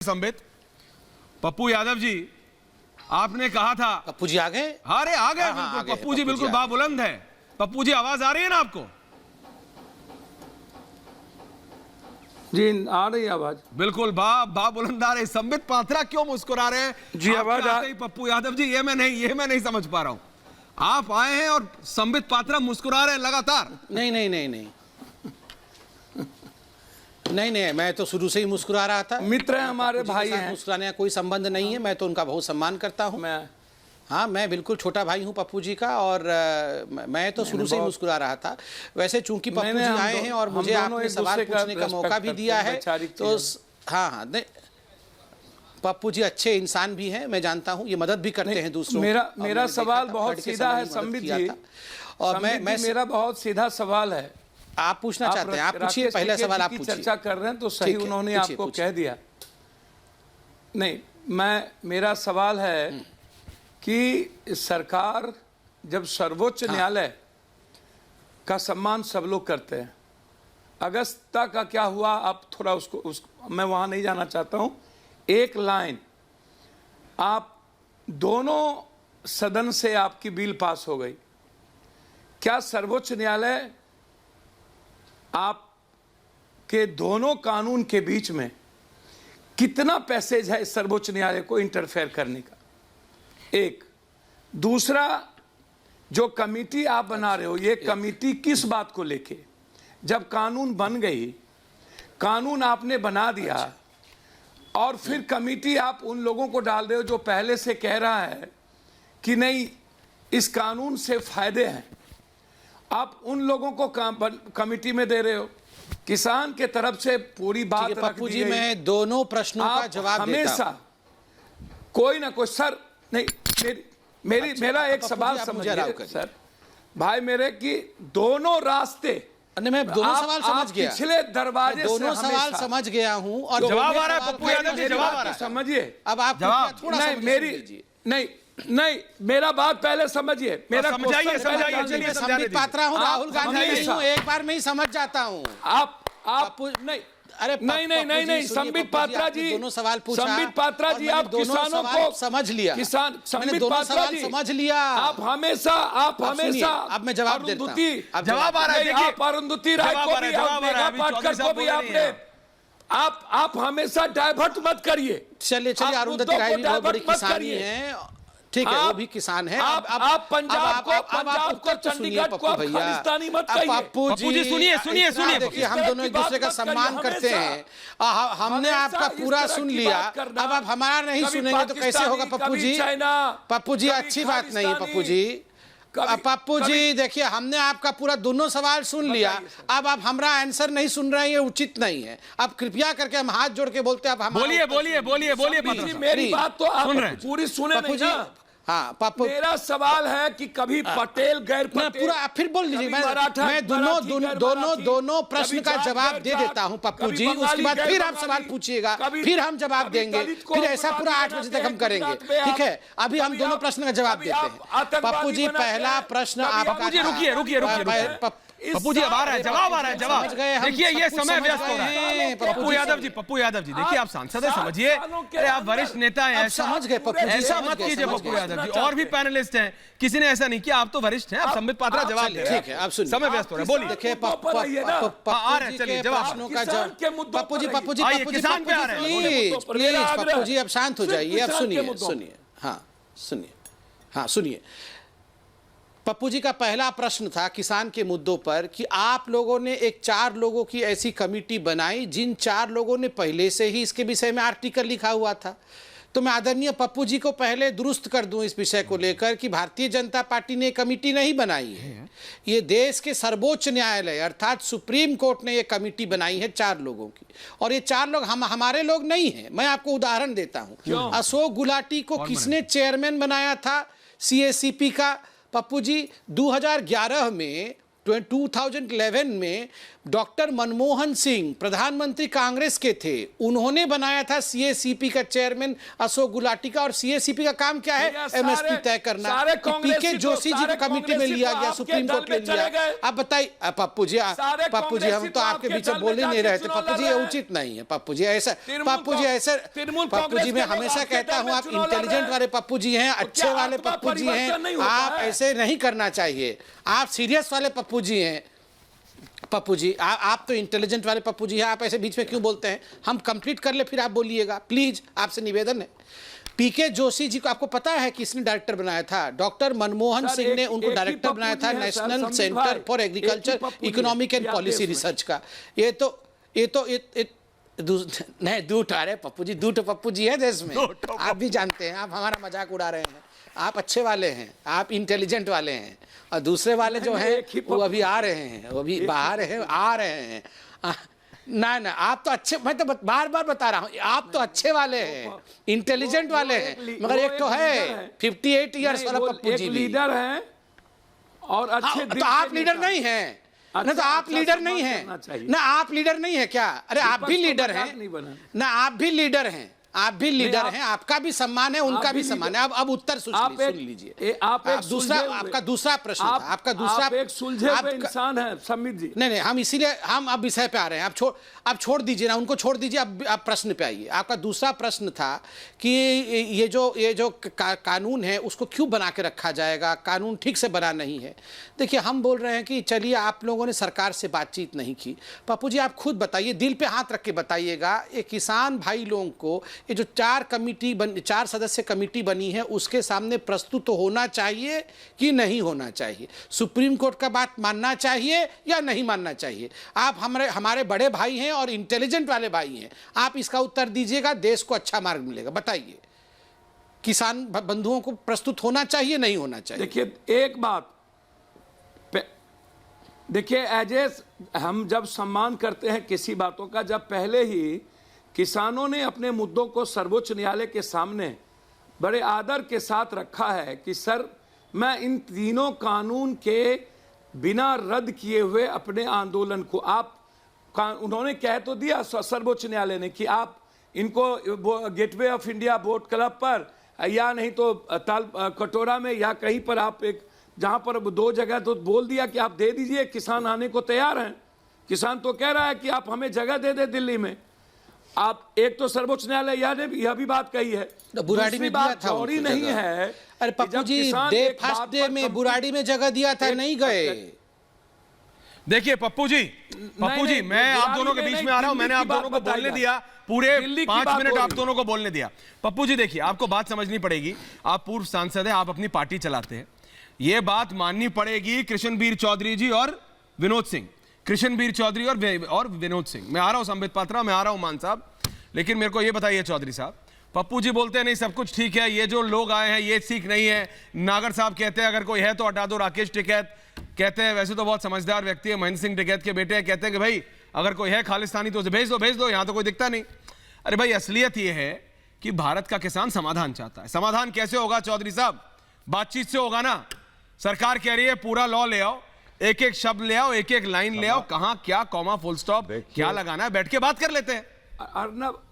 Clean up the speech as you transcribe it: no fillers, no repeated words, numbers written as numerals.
संबित, पप्पू यादव जी, आपने कहा था। पप्पू जी आ गए? अरे आ गए बिल्कुल। पप्पू जी बिल्कुल बाबुलंद है। पप्पू जी आवाज आ रही है ना आपको? जी आ रही आवाज बिल्कुल बाबुलंद आ रही। संबित पात्रा क्यों मुस्कुरा रहे हैं? जी आवाज आ रही। पप्पू यादव जी ये मैं नहीं समझ पा रहा हूं। आप आए हैं और संबित पात्रा मुस्कुरा रहे हैं लगातार। नहीं, मैं तो शुरू से ही मुस्कुरा रहा था। मित्र हैं, हमारे भाई हैं। मुस्कुराने का कोई संबंध नहीं है। मैं तो उनका बहुत सम्मान करता हूं। मैं बिल्कुल छोटा भाई हूं पप्पू जी का, और मैं तो शुरू से ही मुस्कुरा रहा था। वैसे चूंकि पप्पू जी आए हैं और मुझे आपने सवाल पूछने का मौका भी दिया है, तो हाँ, पप्पू जी अच्छे इंसान भी हैं, मैं जानता हूं। ये मदद भी करते हैं दूसरों। मेरा सवाल बहुत सीधा है संबित जी, और मेरा बहुत सीधा सवाल है। आप पूछना चाहते हैं? आप पूछिए, पहला सवाल आप पूछिए। चर्चा कर रहे हैं तो सही उन्होंने आपको कह दिया। नहीं, मेरा सवाल है कि सरकार जब सर्वोच्च न्यायालय का सम्मान सब लोग करते हैं, अगस्ता का क्या हुआ? आप थोड़ा उसको मैं वहां नहीं जाना चाहता हूं। एक लाइन, आप दोनों सदन से आपकी बिल पास हो गई। क्या सर्वोच्च न्यायालय आपके दोनों कानून के बीच में कितना पैसेज है सर्वोच्च न्यायालय को इंटरफेयर करने का? एक। दूसरा, जो कमेटी आप बना रहे हो, ये कमेटी किस बात को लेके? जब कानून बन गई, कानून आपने बना दिया, और फिर कमेटी आप उन लोगों को डाल रहे हो जो पहले से कह रहा है कि नहीं, इस कानून से फायदे हैं। आप उन लोगों को कमेटी में दे रहे हो। किसान के तरफ से पूरी बात पप्पू जी, मैं दोनों प्रश्नों का जवाब हमेशा कोई ना कोई सर नहीं, मेरा एक सवाल समझिए सर भाई मेरे, कि दोनों रास्ते। मैं दोनों सवाल समझ गया, पिछले दरवाजे दोनों सवाल समझ गया हूं, और जवाब आ रहा है पप्पू यादव जी, जवाब आ रहा है। समझिए अब आप थोड़ा नहीं, मेरा बात पहले समझिए। मेरा समझाइए। संबित पात्रा हूं, राहुल गांधी नहीं हूं, एक बार में ही समझ जाता हूं। आप नहीं, अरे नहीं, संबित पात्रा जी, दोनों सवाल पूछा। संबित पात्रा जी, आप किसानों को समझ लिया। संबित पात्रा जी समझ लिया। आप हमेशा अब मैं जवाब देता हूं। जवाब आ रहा है। देखिए, आप अरुंधति राय को भी, आप मेघा पाटकर को भी आपने, आप हमेशा डाइवर्ट मत करिए। चलिए, अरुंधति राय भी बहुत बड़ी किसानी है, ठीक है, वो भी किसान है। आप पंजाब को चंडीगढ़ को खालिस्तानी मत कहिए। पप्पू जी सुनिए। देखिए, हम दोनों एक दूसरे का सम्मान करते हैं। हमने आपका पूरा सुन लिया, अब आप हमारा नहीं सुनेंगे तो कैसे होगा पप्पू जी? पप्पू जी, अच्छी बात नहीं है पप्पू जी। पप्पू जी देखिए, हमने आपका पूरा दोनों सवाल सुन लिया, अब आप हमारा आंसर नहीं सुन रहे हैं, ये उचित नहीं है। आप कृपया करके, हम हाथ जोड़ के बोलते हैं, आप बोलिए। मेरी बात तो आप पूरी सुने नहीं ना। हाँ पप्पू, मेरा सवाल है कि कभी पटेल गैर पटेल, पूरा फिर बोल लीजिए। मैं दोनों प्रश्न का जवाब दे देता हूं पप्पू जी, उसके बाद फिर आप सवाल पूछिएगा, फिर हम जवाब देंगे, फिर ऐसा पूरा 8 बजे तक हम करेंगे, ठीक है? अभी हम दोनों प्रश्न का जवाब देते हैं। पप्पू जी, पहला प्रश्न आपका। रुकिए। पप्पू जी अब आ रहा है जवाब, देखिए ये समय व्यस्त हो रहा है। पप्पू यादव जी देखिए, आप सांसद हैं, समझिए। अरे आप वरिष्ठ नेता हैं, समझ गए पप्पू जी, ऐसा मत कीजिए पप्पू यादव जी। और भी पैनलिस्ट हैं, किसी ने ऐसा नहीं किया। आप तो वरिष्ठ हैं, आप संबित पात्रा जवाब दे रहे हैं। ठीक है, आप सुनिए, समय व्यस्त हो रहा है, बोलिए। देखिए पप्पू जी किसान पे आ रहे हैं। प्लीज पप्पू जी, अब शांत हो जाइए। अब सुनिए। पप्पू जी का पहला प्रश्न था किसान के मुद्दों पर, कि आप लोगों ने एक 4 लोगों की ऐसी कमेटी बनाई जिन 4 लोगों ने पहले से ही इसके विषय में आर्टिकल लिखा हुआ था। तो मैं आदरणीय पप्पू जी को पहले दुरुस्त कर दूं इस विषय को लेकर, कि भारतीय जनता पार्टी ने कमेटी नहीं बनाई है। ये देश के सर्वोच्च न्यायालय अर्थात सुप्रीम कोर्ट ने ये कमेटी बनाई है 4 लोगों की, और ये 4 लोग हमारे लोग नहीं हैं। मैं आपको उदाहरण देता हूँ। अशोक गुलाटी को किसने चेयरमैन बनाया था CACP का? पप्पू जी, 2011 में 2011 में डॉक्टर मनमोहन सिंह प्रधानमंत्री कांग्रेस के थे, उन्होंने बनाया था सीएसीपी का चेयरमैन अशोक गुलाटी का। और सीएसीपी का काम क्या है? एमएसपी तय करना। पीके जोशी जी को कमेटी में लिया गया, सुप्रीम कोर्ट में लिया। आप बताइए पप्पू जी, हम तो आपके बीच में बोल ही नहीं रहे थे। पप्पू जी, ये उचित नहीं है। पप्पू जी ऐसा, पप्पू जी मैं हमेशा कहता हूं, आप इंटेलिजेंट वाले पप्पू जी हैं, अच्छे वाले पप्पू जी हैं, आप ऐसे नहीं करना चाहिए। आप सीरियस वाले पप्पू जी हैं। पप्पू जी आप तो इंटेलिजेंट वाले पप्पू जी हैं, आप ऐसे बीच में क्यों बोलते हैं? हम कंप्लीट कर ले फिर आप बोलिएगा, प्लीज, आपसे निवेदन है। पीके जोशी जी को आपको पता है किसने डायरेक्टर बनाया था? डॉक्टर मनमोहन सिंह ने उनको डायरेक्टर बनाया था national centre for agriculture economic and policy research का। ये तो नहीं, दूठ आ रहे पप्पू जी, दूठ पप्पू जी है देश में, आप भी जानते हैं। आप हमारा मजाक उड़ा रहे हैं। आप अच्छे वाले हैं, आप इंटेलिजेंट वाले हैं, और दूसरे वाले जो हैं वो अभी आ रहे हैं, वो अभी बाहर हैं, आ रहे हैं। ना आप तो अच्छे, मैं तो बार बार बता रहा हूँ, आप तो अच्छे वाले हैं, इंटेलिजेंट वाले हैं, मगर एक तो है 58 ईयर्स वाला पप्पू जी लीडर है और अच्छे। तो आप लीडर नहीं हैं ना? तो आप लीडर नहीं हैं ना? आप लीडर नहीं है क्या? अरे आप भी लीडर हैं ना? आप भी लीडर हैं, आप भी लीडर हैं, आपका भी सम्मान है, उनका भी सम्मान है। अब उत्तर सुन लीजिए। आप दूसरा, आपका दूसरा प्रश्न था, आपका दूसरा, आप एक सुलझे हुए इंसान है समित जी। नहीं, हम इसीलिए हम अब विषय पे आ रहे हैं। आप छोड़ दीजिए ना, उनको छोड़ दीजिए, अब आप प्रश्न पे आइए। आपका दूसरा प्रश्न था कि ये जो कानून है उसको क्यों बना के रखा जाएगा, कानून ठीक से बना नहीं है। देखिए, हम बोल रहे हैं कि चलिए, आप लोगों ने सरकार से बातचीत नहीं की। पप्पू जी, आप खुद बताइए, दिल पे हाथ रख के बताइएगा, ये किसान भाई लोगों को ये जो 4 सदस्य कमेटी बनी है उसके सामने प्रस्तुत होना चाहिए कि नहीं होना चाहिए? सुप्रीम कोर्ट का बात मानना चाहिए या नहीं मानना चाहिए? आप हमारे बड़े भाई हैं और इंटेलिजेंट वाले भाई हैं, आप इसका उत्तर दीजिएगा, देश को अच्छा मार्ग मिलेगा। बताइए, किसान बंधुओं को प्रस्तुत होना चाहिए, नहीं होना चाहिए? देखिए, एक बात देखिए, हम जब सम्मान करते हैं किसी बातों का, जब पहले ही किसानों ने अपने मुद्दों को सर्वोच्च न्यायालय के सामने बड़े आदर के साथ रखा है कि सर, मैं इन तीनों कानून के बिना रद्द किए हुए अपने आंदोलन को, उन्होंने कह तो दिया सर्वोच्च न्यायालय ने कि आप इनको gateway of India boat club पर, या नहीं तो कटोरा में, या कहीं पर आप एक जहां पर 2 जगह तो बोल दिया कि आप दे दीजिए, किसान आने को तैयार हैं। किसान तो कह रहा है कि आप हमें जगह दे दे दिल्ली में। आप एक तो सर्वोच्च न्यायालय ने यह भी बात कही है, बुराड़ी में दिया था, चौड़ी नहीं है। अरे पप्पू जी, फर्स्ट डे में बुराड़ी में जगह दिया था, नहीं गए। देखिए पप्पू जी, मैं आप दोनों के बीच में आ रहा हूं, मैंने आप दोनों को बोलने दिया, पूरे 5 मिनट आप दोनों को बोलने दिया। पप्पू जी देखिए, आपको बात समझनी पड़ेगी, आप पूर्व सांसद हैं, आप अपनी पार्टी चलाते हैं, यह बात माननी पड़ेगी कृष्णबीर चौधरी जी और विनोद सिंह, कृष्णबीर चौधरी और विनोद सिंह। मैं आ रहा हूं संबित पात्रा, मैं आ रहा हूं मान साहब, लेकिन मेरे को यह बताइए चौधरी साहब, पप्पू जी बोलते हैं नहीं सब कुछ ठीक है, ये जो लोग आए हैं ये सीख नहीं है। नागर साहब कहते हैं अगर कोई है तो हटा दो, राकेश टिकैत कहते हैं, वैसे तो बहुत समझदार व्यक्ति है, महेंद्र सिंह टिकैत के बेटे हैं, कहते हैं कि भाई अगर कोई है खालिस्तानी तो भेज दो, यहां तो कोई दिखता नहीं। अरे भाई, असलियत यह है कि भारत का किसान समाधान चाहता है। समाधान कैसे होगा चौधरी साहब? बातचीत से होगा ना। सरकार कह रही है पूरा लॉ ले आओ, एक एक शब्द ले आओ, एक एक लाइन ले आओ, कहां क्या कॉमा फुल स्टॉप क्या लगाना है, बैठ के बात कर लेते हैं। अर्नब,